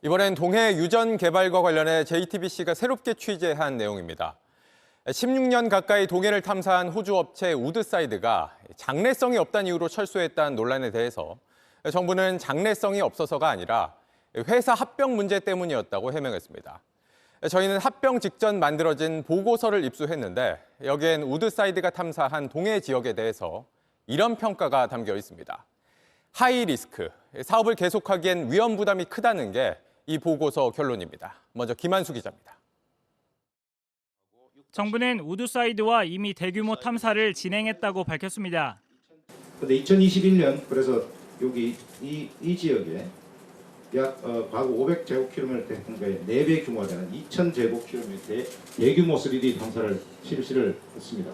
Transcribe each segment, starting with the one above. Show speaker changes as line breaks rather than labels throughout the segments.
이번엔 동해 유전 개발과 관련해 JTBC가 새롭게 취재한 내용입니다. 16년 가까이 동해를 탐사한 호주 업체 우드사이드가 장래성이 없다는 이유로 철수했다는 논란에 대해서 정부는 장래성이 없어서가 아니라 회사 합병 문제 때문이었다고 해명했습니다. 저희는 합병 직전 만들어진 보고서를 입수했는데 여기엔 우드사이드가 탐사한 동해 지역에 대해서 이런 평가가 담겨 있습니다. 하이 리스크, 사업을 계속하기엔 위험 부담이 크다는 게 이 보고서 결론입니다. 먼저 김한수 기자입니다.
정부는 우드사이드와 이미 대규모 탐사를 진행했다고 밝혔습니다.
근데 2021년 그래서 여기 이 지역에 약 과거 500제곱킬로미터 정도의 4배 규모가 되는 2000제곱킬로미터의 대규모 3D 탐사를 실시를 했습니다.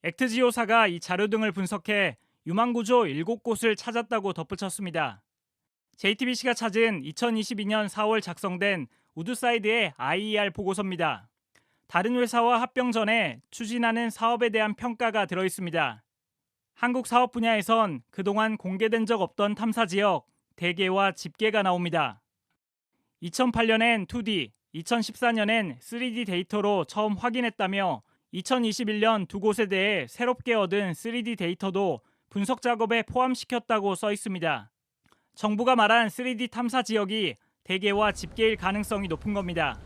액트지오사가 이 자료 등을 분석해 유망구조 7곳을 찾았다고 덧붙였습니다. JTBC가 찾은 2022년 4월 작성된 우드사이드의 IER 보고서입니다. 다른 회사와 합병 전에 추진하는 사업에 대한 평가가 들어있습니다. 한국 사업 분야에선 그동안 공개된 적 없던 탐사 지역, 대개와 집계가 나옵니다. 2008년엔 2D, 2014년엔 3D 데이터로 처음 확인했다며 2021년 두 곳에 대해 새롭게 얻은 3D 데이터도 분석 작업에 포함시켰다고 써 있습니다. 정부가 말한 3D 탐사 지역이 대개와 집계일 가능성이 높은 겁니다.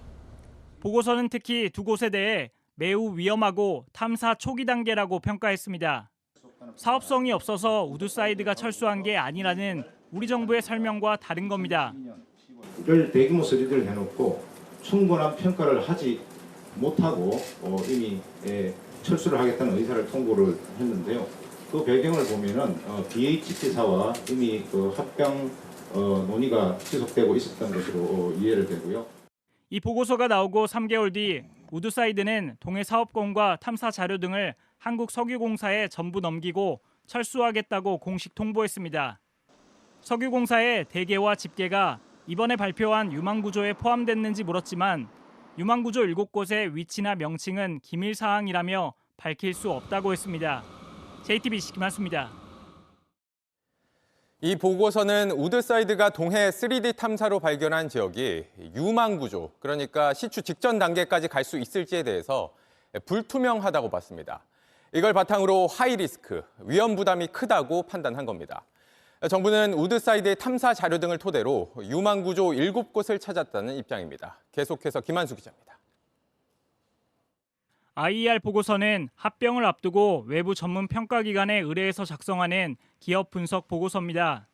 보고서는 특히 두 곳에 대해 매우 위험하고 탐사 초기 단계라고 평가했습니다. 사업성이 없어서 우드사이드가 철수한 게 아니라는 우리 정부의 설명과 다른 겁니다.
이를 대규모 3D를 해놓고 충분한 평가를 하지 못하고 이미 철수를 하겠다는 의사를 통보를 했는데요. 그 배경을 보면은 BHT사와 이미 그 합병 논의가 지속되고 있었던 것으로 이해를 되고요.
이 보고서가 나오고 3개월 뒤 우드사이드는 동해 사업권과 탐사 자료 등을 한국석유공사에 전부 넘기고 철수하겠다고 공식 통보했습니다. 석유공사의 대개와 집계가 이번에 발표한 유망구조에 포함됐는지 물었지만 유망구조 7곳의 위치나 명칭은 기밀 사항이라며 밝힐 수 없다고 했습니다. JTBC 김한수입니다.
이 보고서는 우드사이드가 동해 3D 탐사로 발견한 지역이 유망구조, 그러니까 시추 직전 단계까지 갈 수 있을지에 대해서 불투명하다고 봤습니다. 이걸 바탕으로 하이리스크, 위험 부담이 크다고 판단한 겁니다. 정부는 우드사이드의 탐사 자료 등을 토대로 유망구조 7곳을 찾았다는 입장입니다. 계속해서 김한수 기자입니다.
IER 보고서는 합병을 앞두고 외부 전문 평가기관에 의뢰해서 작성하는 기업 분석 보고서입니다.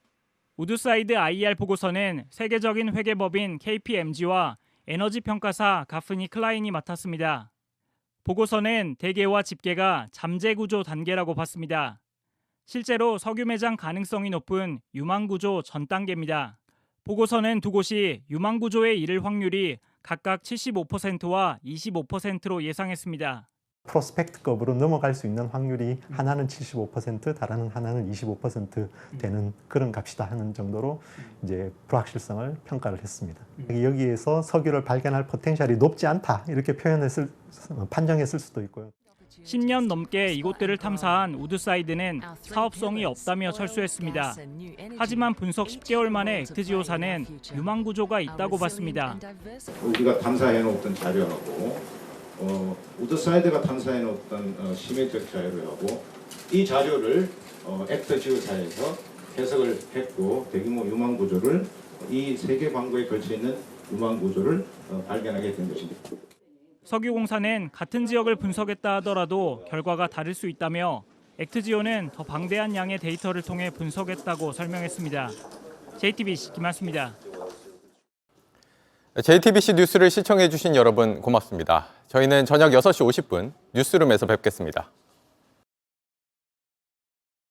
우드사이드 IER 보고서는 세계적인 회계법인 KPMG와 에너지 평가사 가프니 클라인이 맡았습니다. 보고서는 대개와 집계가 잠재구조 단계라고 봤습니다. 실제로 석유 매장 가능성이 높은 유망구조 전 단계입니다. 보고서는 두 곳이 유망구조에 이를 확률이 각각 75%와 25%로 예상했습니다.
프로스펙트급으로 넘어갈 수 있는 확률이 하나는 75%, 다른 하나는 25% 되는 그런 값이다 하는 정도로 이제 불확실성을 평가를 했습니다. 여기에서 석유를 발견할 포텐셜이 높지 않다 이렇게 판정했을 수도 있고요.
10년 넘게 이곳들을 탐사한 우드사이드는 사업성이 없다며 철수했습니다. 하지만 분석 10개월 만에 액트지오사는 유망구조가 있다고 봤습니다.
우리가 탐사해놓았던 자료하고 우드사이드가 탐사해놓았던 심해적 자료하고 이 자료를 액트지오사에서 해석을 했고 대규모 유망구조를 이 3개 광구에 걸쳐 있는 유망구조를 발견하게 된 것입니다.
석유공사는 같은 지역을 분석했다 하더라도 결과가 다를 수 있다며 액트지오는 더 방대한 양의 데이터를 통해 분석했다고 설명했습니다. JTBC 김한수입니다.
JTBC 뉴스를 시청해 주신 여러분 고맙습니다. 저희는 저녁 6시 50분 뉴스룸에서 뵙겠습니다.